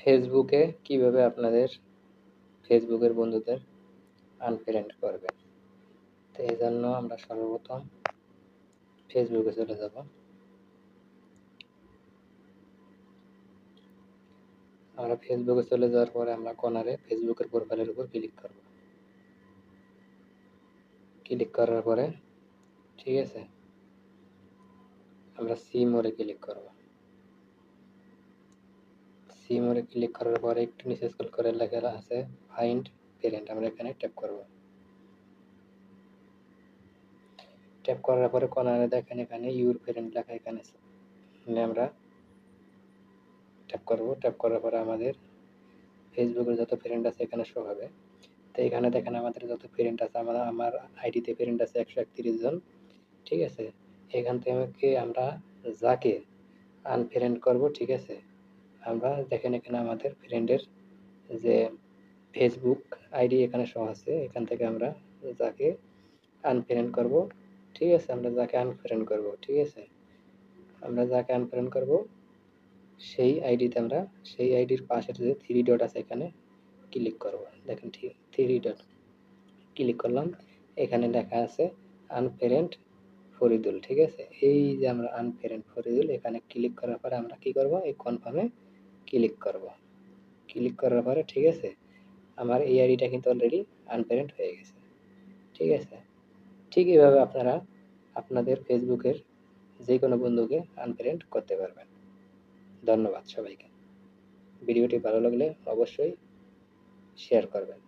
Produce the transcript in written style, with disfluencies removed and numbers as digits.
ফেসবুকে কিভাবে আপনাদের ফেসবুকের বন্ধুদের আনফ্রেন্ড করবেন। তো এই জন্য আমরা সর্বপ্রথম ফেসবুকে চলে যাব। আমরা ফেসবুকে চলে যাওয়ার পরে আমরা কর্নারে ফেসবুকের প্রোফাইলের উপর ক্লিক করব। ক্লিক করার পরে ঠিক আছে, আমরা সি মোড়ে ক্লিক করব। সি মোড়ে ক্লিক করার পরে একটু নিচে স্ক্রল করে লেখা আছে ফাইন্ড ফ্রেন্ড, আমরা এখানে ট্যাপ করব। ট্যাপ করার পরে কর্নারে দেখেন এখানে ইউর ফ্রেন্ড লেখা এখানে আমরা ট্যাপ করব। ট্যাপ করার পরে আমাদের ফেসবুকের যত ফ্রেন্ড আছে এখানে শো হবে। তো এখানে দেখেন আমাদের যত ফ্রেন্ড আছে, আমার আইডিতে ফ্রেন্ড আছে 131 জন। ঠিক আছে, এখান থেকে আমরা যাকে আনফ্রেন্ড করব, ঠিক আছে, আমরা দেখেন এখানে আমাদের ফ্রেন্ডের যে ফেসবুক আইডি এখানে শো আছে, এখান থেকে আমরা যাকে আনফ্রেন্ড করব, ঠিক আছে, আমরা যাকে আনফ্রেন্ড করব, ঠিক আছে, আমরা যাকে আনফ্রেন্ড করব সেই আইডিতে আমরা সেই আইডির পাশের যে থ্রি ডট আছে এখানে ক্লিক করব। দেখেন থ্রি ডট ক্লিক করলাম, এখানে লেখা আছে আনফ্রেন্ড ফরিদুল। ঠিক আছে, এই যে আমরা আনফ্রেন্ড ফরিদুল এখানে ক্লিক করার পরে আমরা কি করব, এই কনফার্মে ক্লিক করব। ক্লিক করার পরে ঠিক আছে, আমার এই আইডিটা কিন্তু অলরেডি আনফ্রেন্ড হয়ে গেছে। ঠিক আছে, ঠিক এইভাবে আপনারা আপনাদের ফেসবুকের যে কোনো বন্ধুকে আনফ্রেন্ড করতে পারবেন। ধন্যবাদ সবাইকে। ভিডিওটি ভালো লাগলে অবশ্যই শেয়ার করবেন।